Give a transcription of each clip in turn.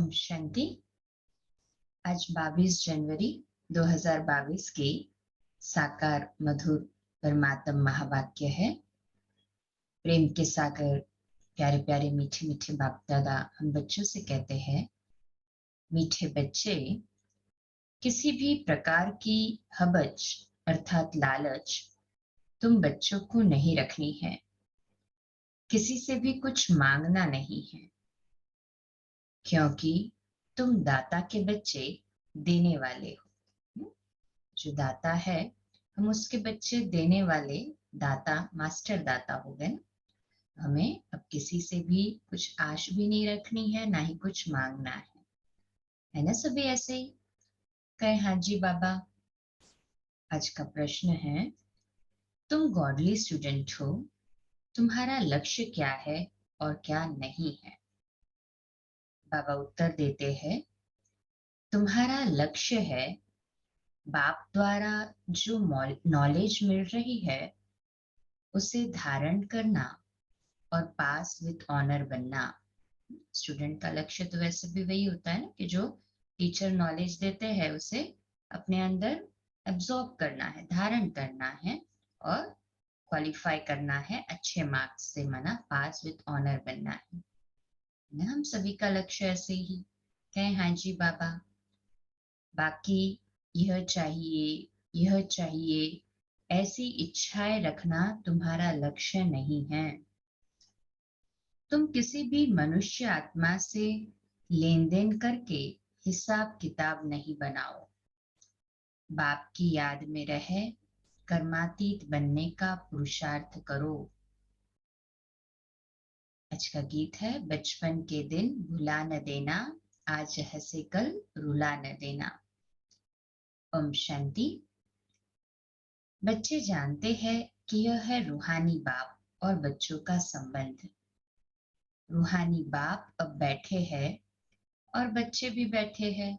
ओम शांति। आज 22 जनवरी 2022 की साकार मधुर परमात्म महावाक्य है। प्रेम के सागर प्यारे प्यारे मीठे मीठे बाप दादा हम बच्चों से कहते हैं, मीठे बच्चे, किसी भी प्रकार की हबच अर्थात लालच तुम बच्चों को नहीं रखनी है। किसी से भी कुछ मांगना नहीं है, क्योंकि तुम दाता के बच्चे देने वाले हो। जो दाता है हम उसके बच्चे देने वाले दाता, मास्टर दाता हो गए ना। हमें अब किसी से भी कुछ आश भी नहीं रखनी है, ना ही कुछ मांगना है ना। सभी ऐसे ही कहे हाँ जी बाबा। आज का प्रश्न है, तुम गॉडली स्टूडेंट हो, तुम्हारा लक्ष्य क्या है और क्या नहीं है। बाबा उत्तर देते हैं, तुम्हारा लक्ष्य है बाप द्वारा जो नॉलेज मिल रही है उसे धारण करना और पास विद ऑनर बनना। स्टूडेंट का लक्ष्य तो वैसे भी वही होता है ना, कि जो टीचर नॉलेज देते हैं उसे अपने अंदर एब्जॉर्ब करना है, धारण करना है और क्वालिफाई करना है अच्छे मार्क्स से, माना पास विद ऑनर बनना है ना। हम सभी का लक्ष्य ऐसे ही कहें हाँ जी बाबा। बाकी यह चाहिए, यह चाहिए, ऐसी इच्छाएं रखना तुम्हारा लक्ष्य नहीं है। तुम किसी भी मनुष्य आत्मा से लेन देन करके हिसाब किताब नहीं बनाओ। बाप की याद में रहे कर्मातीत बनने का पुरुषार्थ करो। आज का गीत है, बचपन के दिन भुला न देना, आज हंसे कल रुला न देना। ओम शांति। बच्चे जानते हैं कि यह है रूहानी बाप और बच्चों का संबंध। रूहानी बाप अब बैठे हैं और बच्चे भी बैठे हैं।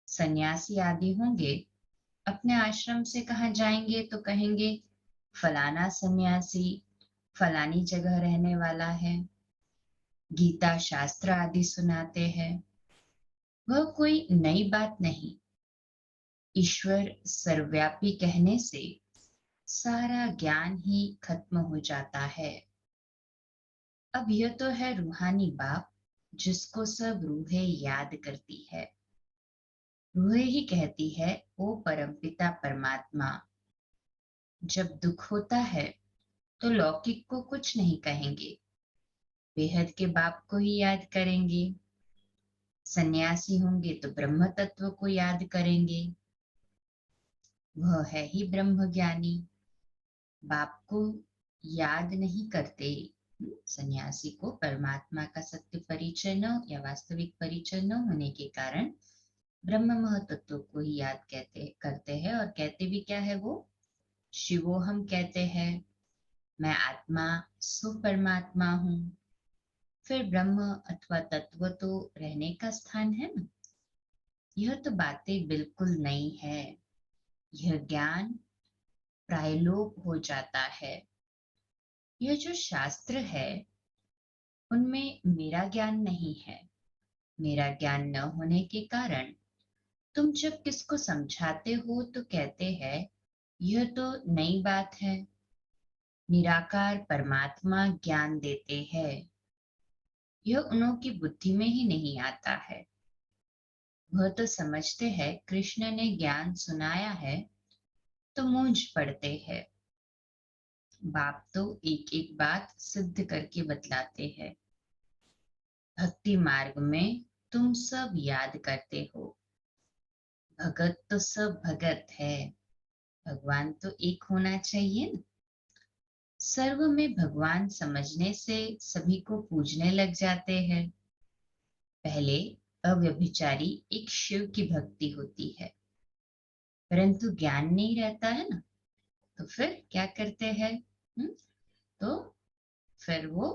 सन्यासी आदि होंगे, अपने आश्रम से कहाँ जाएंगे तो कहेंगे फलाना सन्यासी फलानी जगह रहने वाला है, गीता शास्त्र आदि सुनाते हैं। वह कोई नई बात नहीं। ईश्वर सर्वव्यापी कहने से सारा ज्ञान ही खत्म हो जाता है। अब यह तो है रूहानी बाप जिसको सब रूहें याद करती है। रूहें ही कहती है, ओ परमपिता परमात्मा। जब दुख होता है तो लौकिक को कुछ नहीं कहेंगे, बेहद के बाप को ही याद करेंगे। सन्यासी होंगे तो ब्रह्म तत्व को याद करेंगे, वह है ही ब्रह्म ज्ञानी। बाप को याद नहीं करते। सन्यासी को परमात्मा का सत्य परिचय न या वास्तविक परिचय न होने के कारण ब्रह्म महतत्व को ही याद करते हैं। और कहते भी क्या है वो, शिवोहम कहते हैं, मैं आत्मा सो परमात्मा हूँ। फिर ब्रह्म अथवा तत्व तो रहने का स्थान है ना। यह तो बातें बिल्कुल नई है। यह ज्ञान प्रायलोप हो जाता है। यह जो शास्त्र है उनमें मेरा ज्ञान नहीं है। मेरा ज्ञान न होने के कारण तुम जब किसको समझाते हो तो कहते हैं यह तो नई बात है। निराकार परमात्मा ज्ञान देते हैं, यह उन्हों की बुद्धि में ही नहीं आता है। वह तो समझते हैं कृष्ण ने ज्ञान सुनाया है तो मूंझ पड़ते हैं। बाप तो एक एक बात सिद्ध करके बतलाते हैं। भक्ति मार्ग में तुम सब याद करते हो, भगत तो सब भगत है, भगवान तो एक होना चाहिए ना। सर्व में भगवान समझने से सभी को पूजने लग जाते हैं। पहले अव्यभिचारी एक शिव की भक्ति होती है, परंतु ज्ञान नहीं रहता है ना, तो फिर क्या करते हैं। तो फिर वो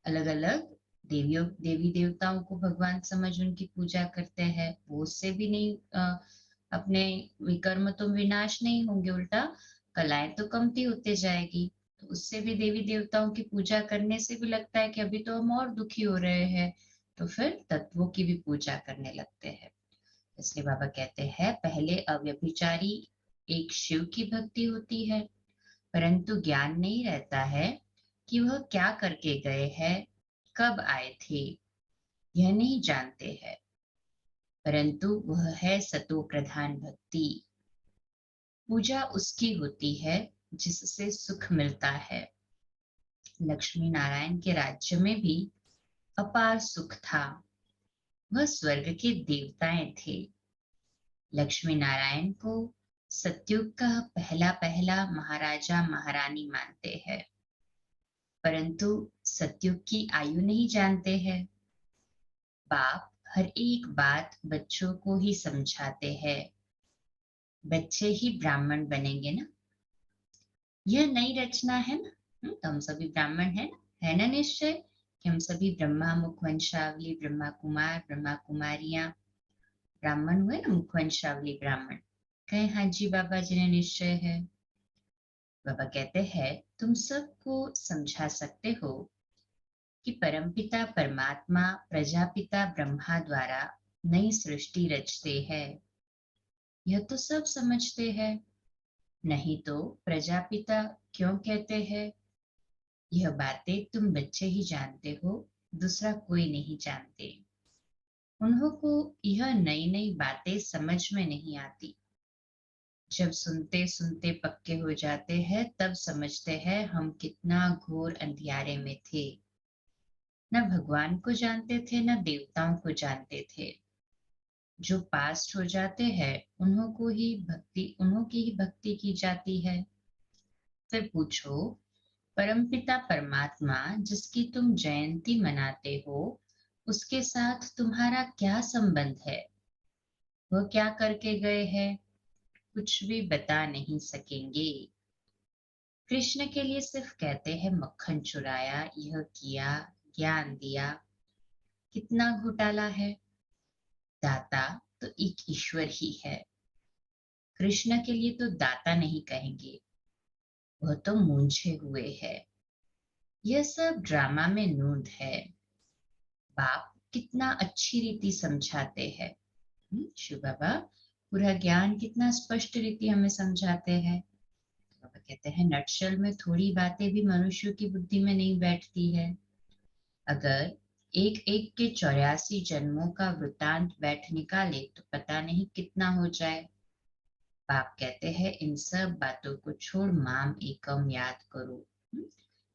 अलग अलग देवी देवताओं को भगवान समझ उनकी पूजा करते हैं। वो उससे भी नहीं अपने विकर्म तो विनाश नहीं होंगे, उल्टा कलाएं तो कमती होते जाएगी। तो उससे भी देवी देवताओं की पूजा करने से भी लगता है कि अभी तो हम और दुखी हो रहे हैं, तो फिर तत्वों की भी पूजा करने लगते हैं। इसलिए बाबा कहते हैं पहले अव्यभिचारी एक शिव की भक्ति होती है, परंतु ज्ञान नहीं रहता है कि वह क्या करके गए हैं, कब आए थे, यह नहीं जानते हैं। परंतु वह है सतो प्रधान भक्ति। पूजा उसकी होती है जिससे सुख मिलता है। लक्ष्मी नारायण के राज्य में भी अपार सुख था। वह स्वर्ग के देवताएं थे। लक्ष्मी नारायण को सतयुग का पहला पहला महाराजा महारानी मानते हैं, परंतु सतयुग की आयु नहीं जानते हैं। बाप हर एक बात बच्चों को ही समझाते हैं। बच्चे ही ब्राह्मण बनेंगे ना, यह नई रचना है ना। तो हम सभी ब्राह्मण है ना, है ना निश्चय कि हम सभी ब्रह्मा मुखवंशावली ब्रह्मा कुमार ब्रह्मा कुमारियां ब्राह्मण हुए ना, मुखवंशावली ब्राह्मण। कहे हाँ जी बाबा जी ने निश्चय है। बाबा कहते हैं तुम सबको समझा सकते हो कि परमपिता परमात्मा प्रजापिता ब्रह्मा द्वारा नई सृष्टि रचते हैं। यह तो सब समझते हैं, नहीं तो प्रजापिता क्यों कहते हैं। यह बातें तुम बच्चे ही जानते हो, दूसरा कोई नहीं जानते। उन्हों को यह नई नई बातें समझ में नहीं आती। जब सुनते सुनते पक्के हो जाते हैं तब समझते हैं हम कितना घोर अंधियारे में थे। न भगवान को जानते थे न देवताओं को जानते थे। जो पास्ट हो जाते हैं उन्हों की ही भक्ति की जाती है। फिर पूछो परमपिता परमात्मा जिसकी तुम जयंती मनाते हो, उसके साथ तुम्हारा क्या संबंध है। वह क्या करके गए हैं, कुछ भी बता नहीं सकेंगे। कृष्ण के लिए सिर्फ कहते हैं मक्खन चुराया, यह किया, ज्ञान दिया। कितना घोटाला है। दाता तो एक ईश्वर ही है। कृष्ण के लिए तो दाता नहीं कहेंगे, वह तो मूंझे हुए है। यह सब ड्रामा में नूंद है। बाप कितना अच्छी रीति समझाते हैं। शिव बाबा पूरा ज्ञान कितना स्पष्ट रीति हमें समझाते हैं। बाबा कहते हैं नटशल में थोड़ी बातें भी मनुष्य की बुद्धि में नहीं बैठती है। अगर एक एक के 84 जन्मों का वृतांत बैठ निकाले तो पता नहीं कितना हो जाए। बाप कहते हैं इन सब बातों को छोड़ माम एकम याद करो।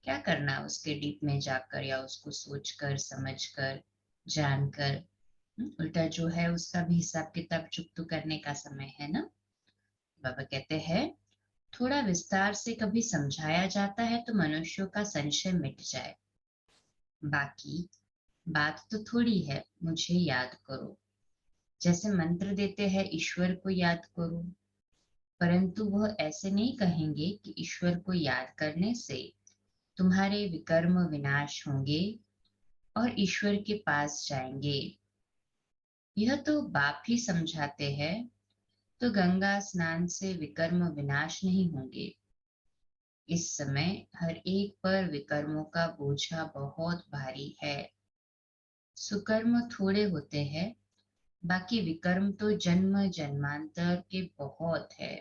क्या करना उसके डीप में जाकर या उसको सोचकर समझकर जानकर। उल्टा जो है उसका भी हिसाब किताब चुकता करने का समय है ना। बाबा कहते हैं थोड़ा विस्तार से कभी समझाया जाता है तो मनुष्यों का संशय मिट जाए। बाकी बात तो थोड़ी है, मुझे याद करो। जैसे मंत्र देते हैं ईश्वर को याद करो, परंतु वह ऐसे नहीं कहेंगे कि ईश्वर को याद करने से तुम्हारे विकर्म विनाश होंगे और ईश्वर के पास जाएंगे। यह तो बाप ही समझाते हैं। तो गंगा स्नान से विकर्म विनाश नहीं होंगे। इस समय हर एक पर विकर्मों का बोझा बहुत भारी है। सुकर्म थोड़े होते हैं, बाकी विकर्म तो जन्म जन्मांतर के बहुत है।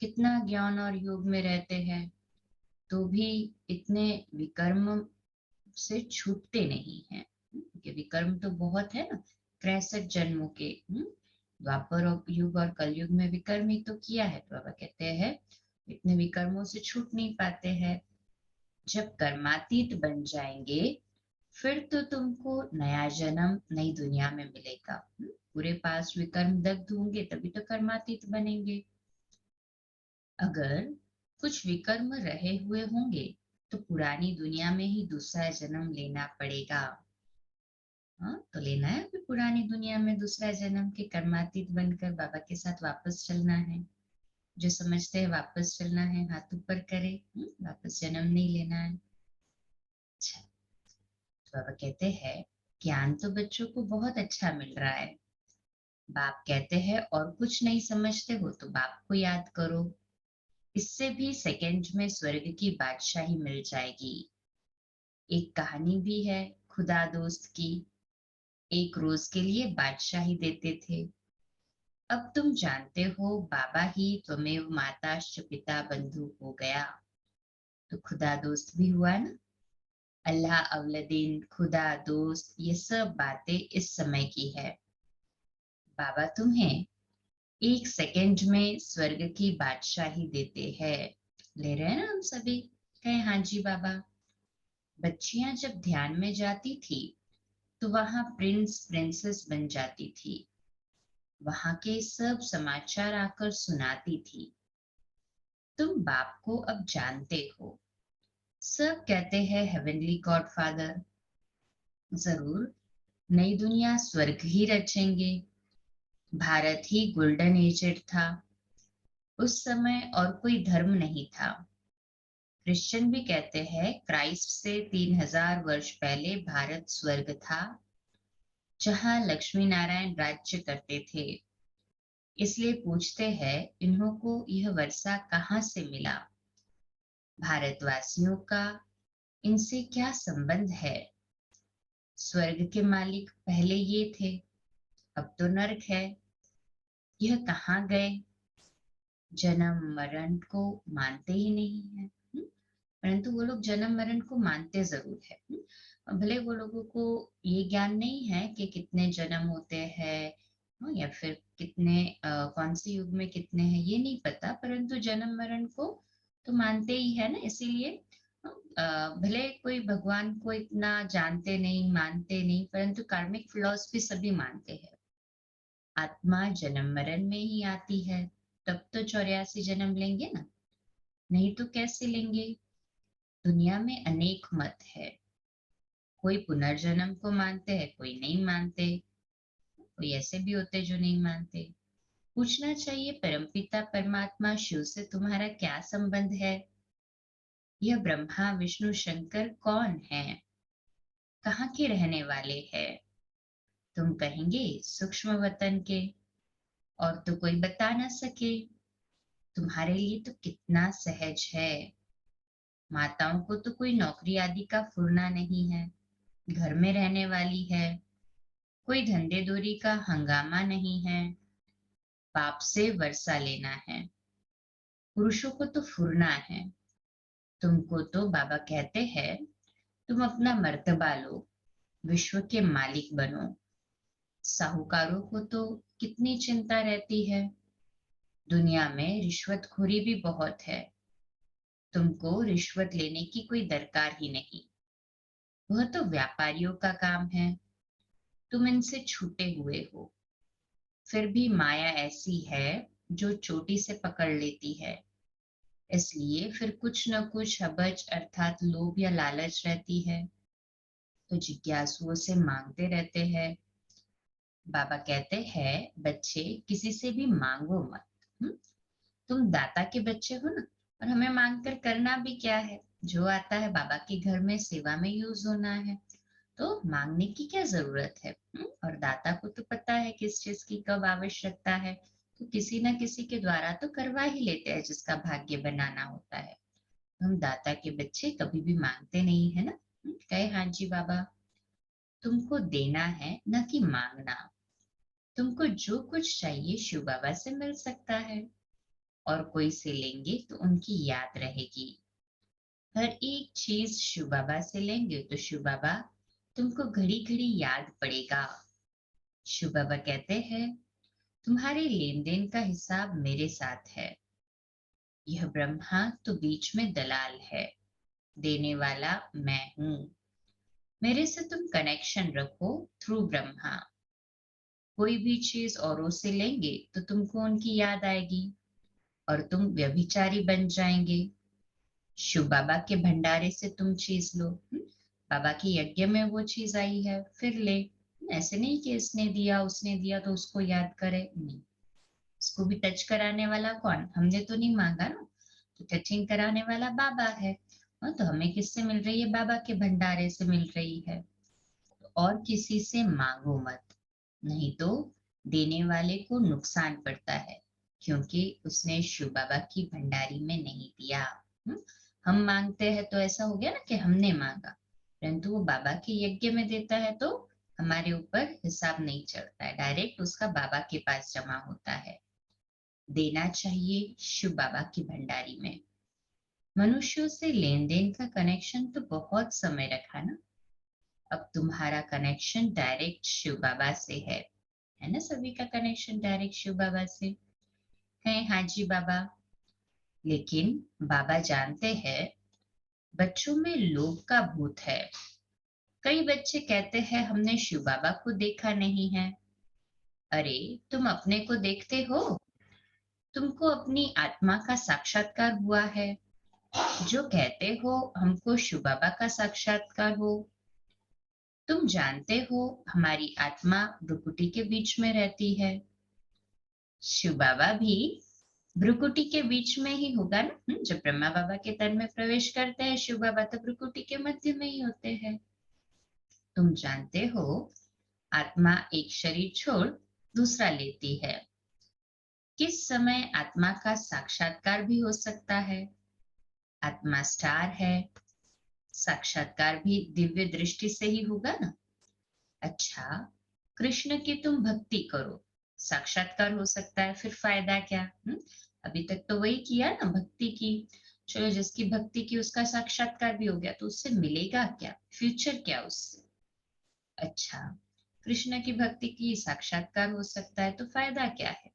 कितना ज्ञान और योग में रहते हैं तो भी इतने विकर्म से छूटते नहीं हैं। क्योंकि विकर्म तो बहुत है ना, 63 जन्मों के। द्वापर युग और कलयुग में विकर्म ही तो किया है। तो बाबा कहते हैं इतने विकर्मों से छूट नहीं पाते हैं। जब कर्मातीत बन जाएंगे फिर तो तुमको नया जन्म नई दुनिया में मिलेगा। पूरे पास विकर्म दग्ध होंगे तभी तो कर्मातीत बनेंगे। अगर कुछ विकर्म रहे हुए होंगे तो पुरानी दुनिया में ही दूसरा जन्म लेना पड़ेगा। हाँ तो लेना है फिर पुरानी दुनिया में दूसरा जन्म के कर्मातीत बनकर बाबा के साथ वापस चलना है। जो समझते हैं वापस चलना है हाथ ऊपर करे, वापस जन्म नहीं लेना है। अच्छा, तो बाबा कहते हैं ज्ञान तो बच्चों को बहुत अच्छा मिल रहा है। बाप कहते हैं और कुछ नहीं समझते हो तो बाप को याद करो, इससे भी सेकंड में स्वर्ग की बादशाही मिल जाएगी। एक कहानी भी है खुदा दोस्त की। एक रोज के लिए बादशाही देते थे। अब तुम जानते हो बाबा ही त्वमेव माताश्च पिता बंधु हो गया, तो खुदा दोस्त भी हुआ ना। अल्लाह अवलदीन खुदा दोस्त ये सब बातें इस समय की है। बाबा तुम्हें एक सेकंड में स्वर्ग की बादशाही देते हैं। ले रहे हैं ना हम सभी? कहे हाँ जी बाबा। बच्चियां जब ध्यान में जाती थी तो वहां प्रिंस प्रिंसेस बन जाती थी। वहां के सब समाचार आकर सुनाती थी। तुम बाप को अब जानते हो। सब कहते हैं हेवनली गॉडफादर। जरूर नई दुनिया स्वर्ग ही रचेंगे। भारत ही गोल्डन एजेड था उस समय, और कोई धर्म नहीं था। क्रिश्चियन भी कहते हैं क्राइस्ट से 3000 वर्ष पहले भारत स्वर्ग था, जहां लक्ष्मी नारायण राज्य करते थे। इसलिए पूछते हैं इन्हों को यह वर्षा कहाँ से मिला। भारतवासियों का इनसे क्या संबंध है? स्वर्ग के मालिक पहले ये थे, अब तो नर्क है। यह कहाँ गए? जन्म मरण को मानते ही नहीं है। परंतु वो लोग जन्म मरण को मानते जरूर है। भले वो लोगों को ये ज्ञान नहीं है कि कितने जन्म होते हैं, या फिर कितने कौन से युग में कितने हैं ये नहीं पता, परंतु जन्म मरण को तो मानते ही है ना। इसीलिए भले कोई भगवान को इतना जानते नहीं मानते नहीं, परंतु कार्मिक फिलॉसफी सभी मानते हैं। आत्मा जन्म मरण में ही आती है, तब तो 84 जन्म लेंगे ना, नहीं तो कैसे लेंगे? दुनिया में अनेक मत है। कोई पुनर्जन्म को मानते हैं, कोई नहीं मानते, कोई ऐसे भी होते जो नहीं मानते। पूछना चाहिए परमपिता परमात्मा शिव से तुम्हारा क्या संबंध है? यह ब्रह्मा विष्णु शंकर कौन है? कहाँ के रहने वाले हैं? तुम कहेंगे सूक्ष्म वतन के, और तो कोई बता ना सके। तुम्हारे लिए तो कितना सहज है। माताओं को तो कोई नौकरी आदि का फुर्ना नहीं है, घर में रहने वाली है। कोई धंधे दोरी का हंगामा नहीं है, बाप से वर्षा लेना है। पुरुषों को तो फुरना है। तुमको तो बाबा कहते हैं तुम अपना मर्तबा लो, विश्व के मालिक बनो। साहूकारों को तो कितनी चिंता रहती है। दुनिया में रिश्वतखोरी भी बहुत है। तुमको रिश्वत लेने की कोई दरकार ही नहीं, वह तो व्यापारियों का काम है। तुम इनसे छूटे हुए हो। फिर भी माया ऐसी है जो चोटी से पकड़ लेती है। इसलिए फिर कुछ न कुछ हबच अर्थात लोभ या लालच रहती है, तो जिज्ञासुओं से मांगते रहते हैं। बाबा कहते हैं बच्चे किसी से भी मांगो मत। हुँ? तुम दाता के बच्चे हो ना, और हमें मांग कर करना भी क्या है? जो आता है बाबा के घर में सेवा में यूज होना है, तो मांगने की क्या जरूरत है? और दाता को तो पता है किस चीज की कब आवश्यकता है, तो किसी ना किसी के द्वारा तो करवा ही लेते हैं जिसका भाग्य बनाना होता है। हम दाता के बच्चे कभी भी मांगते नहीं है ना। कहे हाँ जी बाबा। तुमको देना है न कि मांगना। तुमको जो कुछ चाहिए शिव बाबा से मिल सकता है, और कोई से लेंगे तो उनकी याद रहेगी। हर एक चीज शिव बाबा से लेंगे तो शिव बाबा तुमको घड़ी घड़ी याद पड़ेगा। शिव बाबा कहते हैं तुम्हारे लेन देन का हिसाब मेरे साथ है। यह ब्रह्मा तो बीच में दलाल है, देने वाला मैं हूं। मेरे से तुम कनेक्शन रखो थ्रू ब्रह्मा। कोई भी चीज औरों से लेंगे तो तुमको उनकी याद आएगी, और तुम व्यभिचारी बन जाएंगे। शिव बाबा के भंडारे से तुम चीज लो। बाबा के यज्ञ में वो चीज आई है, फिर ले। ऐसे नहीं कि इसने दिया उसने दिया तो उसको याद करे, नहीं। उसको भी टच कराने वाला कौन? हमने तो नहीं मांगा ना, तो टचिंग कराने वाला बाबा है। हाँ, तो हमें किससे मिल रही है? बाबा के भंडारे से मिल रही है। तो और किसी से मांगो मत, नहीं तो देने वाले को नुकसान पड़ता है, क्योंकि उसने शिव बाबा की भंडारी में नहीं दिया। हम मांगते हैं तो ऐसा हो गया ना कि हमने मांगा, परंतु वो बाबा के यज्ञ में देता है तो हमारे ऊपर हिसाब नहीं चलता है, डायरेक्ट उसका बाबा के पास जमा होता है। देना चाहिए शिव बाबा की भंडारी में। मनुष्यों से लेन देन का कनेक्शन तो बहुत समय रखा ना, अब तुम्हारा कनेक्शन डायरेक्ट शिव बाबा से है ना? सभी का कनेक्शन डायरेक्ट शिव बाबा से है। हाँ जी बाबा। लेकिन बाबा जानते हैं बच्चों में लोभ का भूत है। कई बच्चे कहते हैं हमने शिव बाबा को देखा नहीं है। अरे, तुम अपने को देखते हो? तुमको अपनी आत्मा का साक्षात्कार हुआ है। जो कहते हो हमको शिव बाबा का साक्षात्कार हो। तुम जानते हो हमारी आत्मा भ्रुकुटी के बीच में रहती है। शिव बाबा भी भ्रुकुटी के बीच में ही होगा ना। जब ब्रह्मा बाबा के तन में प्रवेश करते हैं शिव बाबा तो भ्रुकुटी के मध्य में ही होते हैं। तुम जानते हो आत्मा एक शरीर छोड़ दूसरा लेती है। किस समय आत्मा का साक्षात्कार भी हो सकता है। आत्मा स्टार है, साक्षात्कार भी दिव्य दृष्टि से ही होगा ना। अच्छा, कृष्ण की तुम भक्ति करो, साक्षात्कार हो सकता है, फिर फायदा क्या? अभी तक तो वही किया ना, भक्ति की। चलो, जिसकी भक्ति की उसका साक्षात्कार भी हो गया, तो उससे मिलेगा क्या, फ्यूचर क्या उससे? अच्छा, कृष्ण की भक्ति की साक्षात्कार हो सकता है तो फायदा क्या है?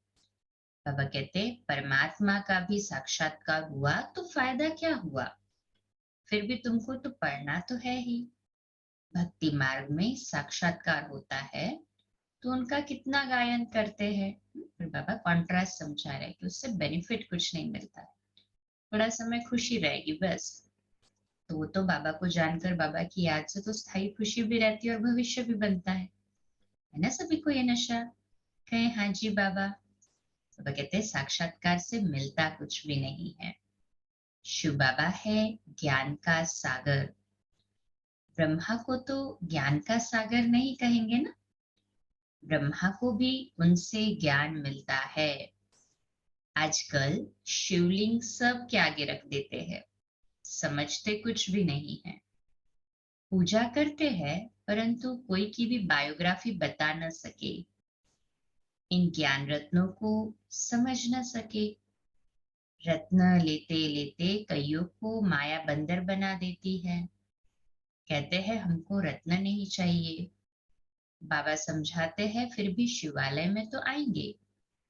बाबा कहते परमात्मा का भी साक्षात्कार हुआ तो फायदा क्या हुआ? फिर भी तुमको तो पढ़ना तो है ही। भक्ति मार्ग में साक्षात्कार होता है तो उनका कितना गायन करते हैं। फिर बाबा कॉन्ट्रास्ट समझा रहे कि उससे बेनिफिट कुछ नहीं मिलता है, थोड़ा समय खुशी रहेगी बस। तो वो तो बाबा को जानकर बाबा की याद से तो स्थायी खुशी भी रहती है और भविष्य भी बनता है ना? सभी को ये नशा। कहे हाँ जी बाबा। बाबा कहते हैं साक्षात्कार से मिलता कुछ भी नहीं है। शिव बाबा है ज्ञान का सागर। ब्रह्मा को तो ज्ञान का सागर नहीं कहेंगे ना, ब्रह्मा को भी उनसे ज्ञान मिलता है। आजकल शिवलिंग सब के आगे रख देते हैं, समझते कुछ भी नहीं है। पूजा करते हैं परंतु कोई की भी बायोग्राफी बता न सके, इन ज्ञान रत्नों को समझ न सके। रत्न लेते लेते कईयों को माया बंदर बना देती है। कहते हैं हमको रत्न नहीं चाहिए। बाबा समझाते हैं फिर भी शिवालय में तो आएंगे,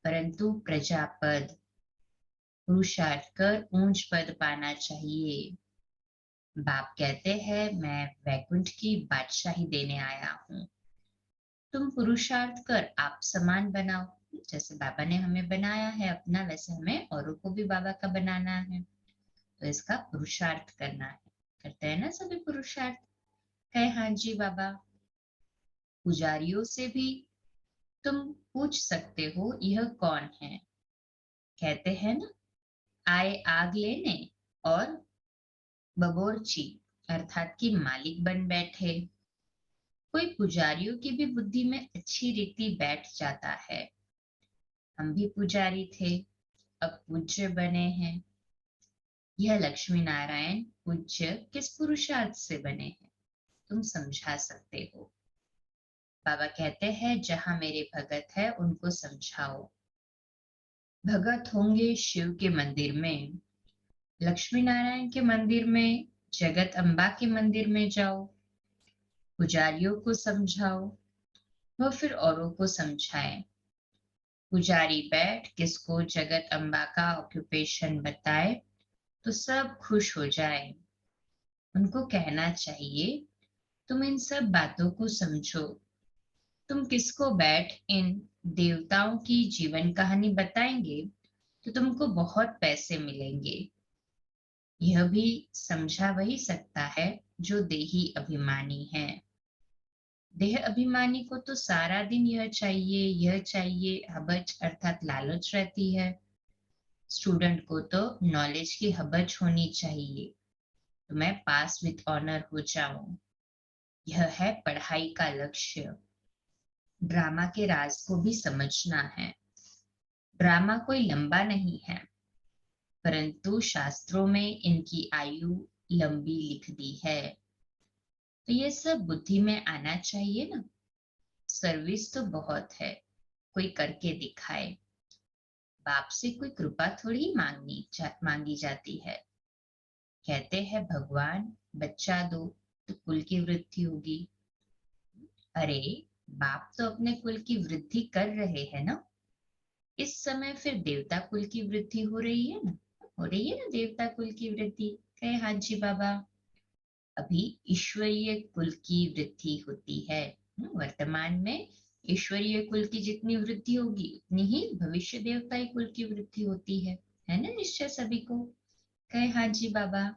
परंतु प्रजापद पुरुषार्थ कर ऊंच पद पाना चाहिए। बाप कहते हैं मैं वैकुंठ की बादशाही देने आया हूँ। तुम पुरुषार्थ कर आप समान बनाओ। जैसे बाबा ने हमें बनाया है अपना, वैसे हमें औरों को भी बाबा का बनाना है। तो इसका पुरुषार्थ करना है। करते हैं ना सभी पुरुषार्थ? कहे हाँ जी बाबा। पुजारियों से भी तुम पूछ सकते हो यह कौन है। कहते हैं ना, आए आग लेने और बबोरची अर्थात कि मालिक बन बैठे। कोई पुजारियों की भी बुद्धि में अच्छी रीति बैठ जाता है। हम भी पुजारी थे, अब पूज्य बने हैं। यह लक्ष्मी नारायण पूज्य किस पुरुषार्थ से बने हैं, तुम समझा सकते हो? बाबा कहते हैं जहां मेरे भगत है उनको समझाओ। भगत होंगे शिव के मंदिर में, लक्ष्मी नारायण के मंदिर में, जगत अम्बा के मंदिर में जाओ, पुजारियों को समझाओ, वह फिर औरों को समझाएं। पुजारी बैठ किसको जगत अम्बा का ऑक्यूपेशन बताए तो सब खुश हो जाए। उनको कहना चाहिए तुम इन सब बातों को समझो। तुम किसको बैठ इन देवताओं की जीवन कहानी बताएंगे तो तुमको बहुत पैसे मिलेंगे। यह भी समझा वही सकता है जो देही अभिमानी है। देह अभिमानी को तो सारा दिन यह चाहिए हबच अर्थात लालच रहती है। स्टूडेंट को तो नॉलेज की हबच होनी चाहिए, तो मैं पास विद ऑनर हो जाऊं। यह है पढ़ाई का लक्ष्य। ड्रामा के राज को भी समझना है। ड्रामा कोई लंबा नहीं है, परंतु शास्त्रों में इनकी आयु लंबी लिख दी है। तो ये सब बुद्धि में आना चाहिए ना। सर्विस तो बहुत है, कोई करके दिखाए। बाप से कोई कृपा थोड़ी मांगी जाती है। कहते हैं भगवान बच्चा दो तो कुल की वृद्धि होगी। अरे, बाप तो अपने कुल की वृद्धि कर रहे हैं ना। इस समय फिर देवता कुल की वृद्धि हो रही है ना। हो रही है ना देवता कुल की वृद्धि। कहे हाँ जी बाबा। अभी ईश्वरीय कुल की वृद्धि होती है। वर्तमान में ईश्वरीय कुल की जितनी वृद्धि होगी उतनी ही भविष्य देवताई कुल की वृद्धि होती है ना निश्चय सभी को। कहे हाँ जी बाबा।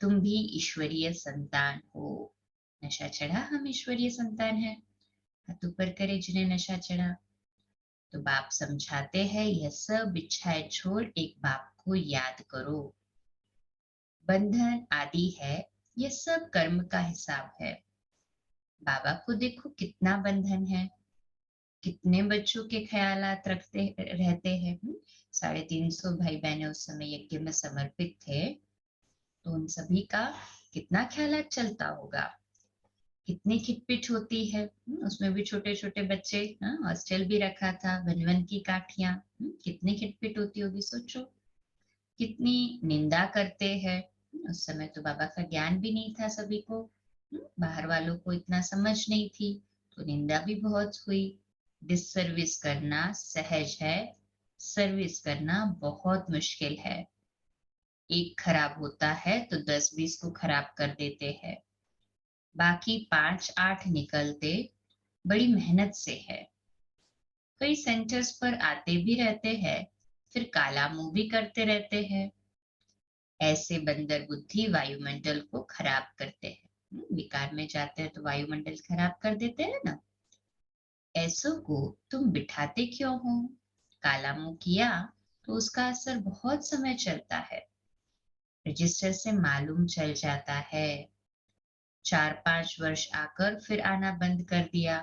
तुम भी ईश्वरीय संतान हो। नशा चढ़ा हम ईश्वरीय संतान हैं। हाथ ऊपर करे जिन्हें नशा चढ़ा। तो बाप समझाते हैं यह सब इच्छाएं छोड़ एक बाप को याद करो। बंधन आदि है, यह सब कर्म का हिसाब है। बाबा को देखो कितना बंधन है, कितने बच्चों के ख्यालात रखते रहते हैं। 350 भाई बहने उस समय यज्ञ में समर्पित थे, तो उन सभी का कितना ख्यालात चलता होगा, कितनी खिटपिट होती है। उसमें भी छोटे छोटे बच्चे, हॉस्टल भी रखा था, वन की काठियां, कितनी खिटपिट होती होगी सोचो। कितनी निंदा करते हैं। उस समय तो बाबा का ज्ञान भी नहीं था सभी को। बाहर वालों को इतना समझ नहीं थी, तो निंदा भी बहुत हुई। डिससर्विस करना सहज है, सर्विस करना बहुत मुश्किल है। एक खराब होता है तो 10-20 को खराब कर देते हैं। बाकी 5-8 निकलते बड़ी मेहनत से है। कई सेंटर्स पर आते भी रहते हैं, फिर काला मुंह भी करते रहते हैं। ऐसे बंदर बुद्धि वायुमंडल को खराब करते हैं। विकार में जाते हैं तो वायुमंडल खराब कर देते हैं ना। ऐसों को तुम बिठाते क्यों हो? काला मुंह किया तो उसका असर बहुत समय चलता है, रजिस्टर से मालूम चल जाता है। 4-5 वर्ष आकर फिर आना बंद कर दिया।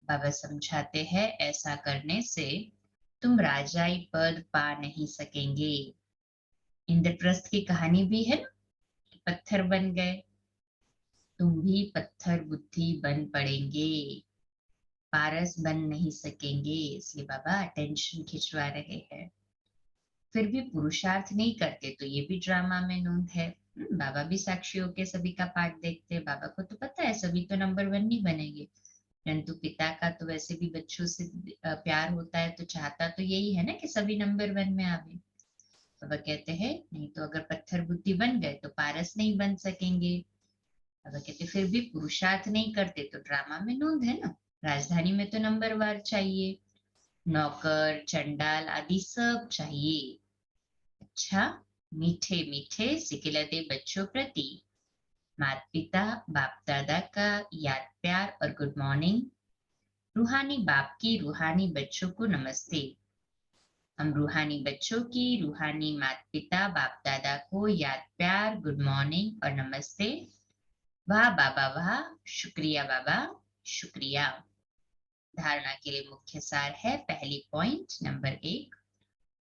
बाबा समझाते हैं ऐसा करने से तुम राजाई पद पा नहीं सकेंगे। इंद्रप्रस्थ की कहानी भी है ना, पत्थर बन गए। तुम भी पत्थर बुद्धि बन पड़ेंगे, पारस बन नहीं सकेंगे। इसलिए बाबा अटेंशन खिंचवा रहे हैं। फिर भी पुरुषार्थ नहीं करते तो ये भी ड्रामा में नोंद है। बाबा भी साक्षियों के सभी का पाठ देखते हैं। बाबा को तो पता है सभी तो नंबर 1 नहीं बनेंगे, परंतु पिता का तो वैसे भी बच्चों से प्यार होता है, तो चाहता तो यही है ना कि सभी नंबर 1 में आवे। बाबा कहते हैं नहीं तो अगर पत्थर बुद्धि बन गए तो पारस नहीं बन सकेंगे। बाबा कहते फिर भी पुरुषार्थ नहीं करते तो ड्रामा में नोंद है ना। राजधानी में तो नंबरवार चाहिए, नौकर चंडाल आदि सब चाहिए। अच्छा, मीठे मीठे सिकिलते बच्चों प्रति माता पिता बाप दादा का याद प्यार और गुड मॉर्निंग। रूहानी बाप की रूहानी बच्चों को नमस्ते। हम रूहानी बच्चों की रूहानी माता पिता बाप दादा को याद प्यार गुड मॉर्निंग और नमस्ते। वाह बाबा वाह, शुक्रिया बाबा, शुक्रिया। धारणा के लिए मुख्य सार है, पहली पॉइंट नंबर 1,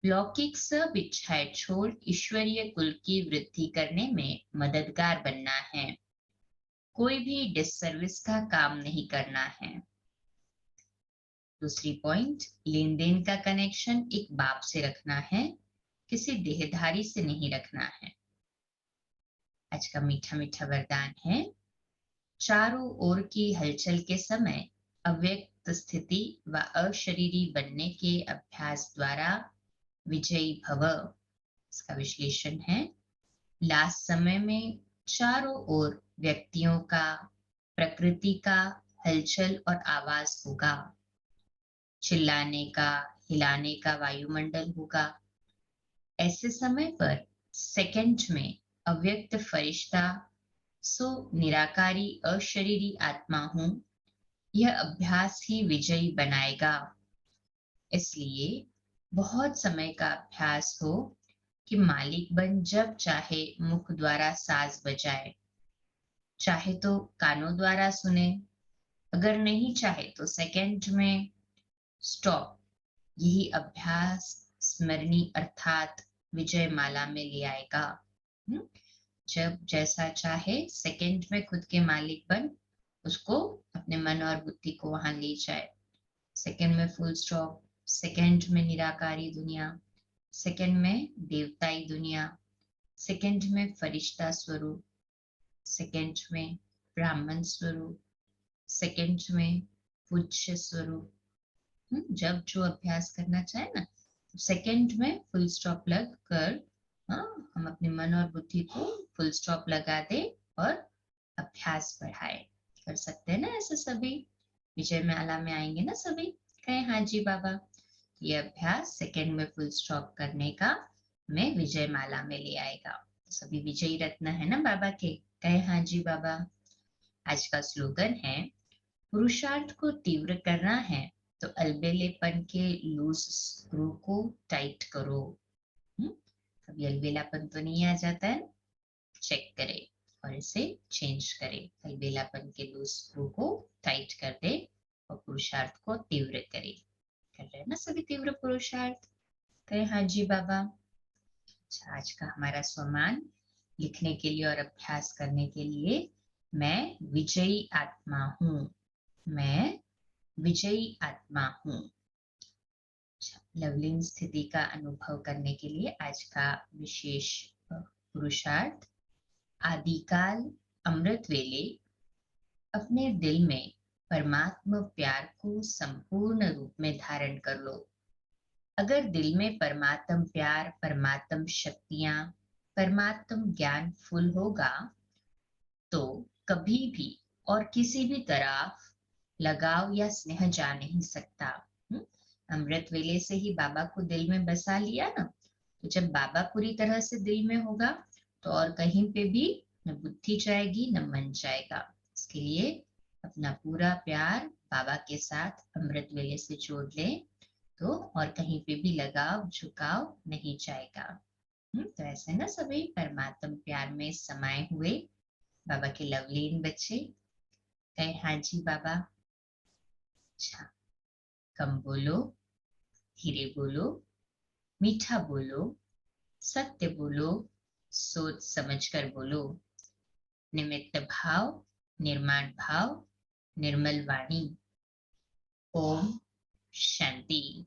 लौकिक सब इच्छाएं छोड़ ईश्वरीय कुल की वृद्धि करने में मददगार बनना है। कोई भी डिससर्विस का काम नहीं करना है। दूसरी पॉइंट, लेन देन का कनेक्शन एक बाप से रखना है, किसी देहधारी से नहीं रखना है। आज का मीठा मीठा वरदान है, चारों ओर की हलचल के समय अव्यक्त स्थिति व अशरीरी बनने के अभ्यास द्वारा विजयी भव। इसका विश्लेषण है, लास्ट समय में चारों ओर व्यक्तियों का, प्रकृति का हलचल और आवाज होगा। चिल्लाने का, हिलाने का वायुमंडल होगा। ऐसे समय पर सेकंड में अव्यक्त फरिश्ता सो निराकारी अशरीरी आत्मा हूं, यह अभ्यास ही विजयी बनाएगा। इसलिए बहुत समय का अभ्यास हो कि मालिक बन जब चाहे मुख द्वारा साज बजाए, चाहे तो कानों द्वारा सुने, अगर नहीं चाहे तो सेकंड में स्टॉप। यही अभ्यास स्मरणी अर्थात विजय माला में ले आएगा। जब जैसा चाहे सेकंड में खुद के मालिक बन उसको अपने मन और बुद्धि को वहां ले जाए। सेकंड में फुल स्टॉप, सेकंड में निराकारी दुनिया, सेकंड में देवताई दुनिया, सेकंड में फरिश्ता स्वरूप, सेकंड में ब्राह्मण स्वरूप, सेकंड में पूज्य स्वरूप। जब जो अभ्यास करना चाहे ना, सेकंड में फुल स्टॉप लग कर हम अपने मन और बुद्धि को फुल स्टॉप लगा दे और अभ्यास बढ़ाए। कर सकते हैं ना ऐसे सभी? विजय माला में आएंगे ना सभी? कहें हाँ जी बाबा। ये अभ्यास सेकंड में फुल स्टॉप करने का मैं विजय माला में ले आएगा। सभी विजयी रत्न है ना बाबा के? कहें हाँ जी बाबा। आज का स्लोगन है, पुरुषार्थ को तीव्र करना है तो अलबेलेपन के लूज स्क्रू को टाइट करो। कभी अलबेलापन तो नहीं आ जाता है? चेक करें और इसे चेंज करें। अलबेलापन के लूज स्क्रू को टाइट कर दे और पुरुषार्थ को तीव्र करे। कर रहे हैं ना सभी तीव्र पुरुषार्थ? कहें हाँ जी बाबा। अच्छा, आज का हमारा स्वमान लिखने के लिए और अभ्यास करने के लिए, मैं विजयी आत्मा हूं। मैं विजयी आत्मा हूं। लवलीन स्थिति का अनुभव करने के लिए आज का विशेष पुरुषार्थ, आदिकाल अमृत वेले अपने दिल में परमात्मा प्यार को संपूर्ण रूप में धारण कर लो। अगर दिल में परमात्म प्यार, परमात्म शक्तियां, परमात्म ज्ञान फुल होगा तो कभी भी और किसी भी तरफ लगाव या स्नेह जा नहीं सकता। अमृत वेले से ही बाबा को दिल में बसा लिया ना, तो जब बाबा पूरी तरह से दिल में होगा तो और कहीं पे भी न बुद्धि जाएगी न मन जाएगा। इसके लिए अपना पूरा प्यार बाबा के साथ अमृत वेले से जोड़ ले तो और कहीं पे भी लगाव झुकाव नहीं जाएगा। तो ऐसे ना सभी परमात्म प्यार में समाये हुए बाबा के लवलीन बच्चे कहे हाँ जी बाबा। अच्छा, कम बोलो, धीरे बोलो, मीठा बोलो, सत्य बोलो, सोच समझ कर बोलो। निमित्त भाव, निर्माण भाव, निर्मल वाणी। ओम शांति।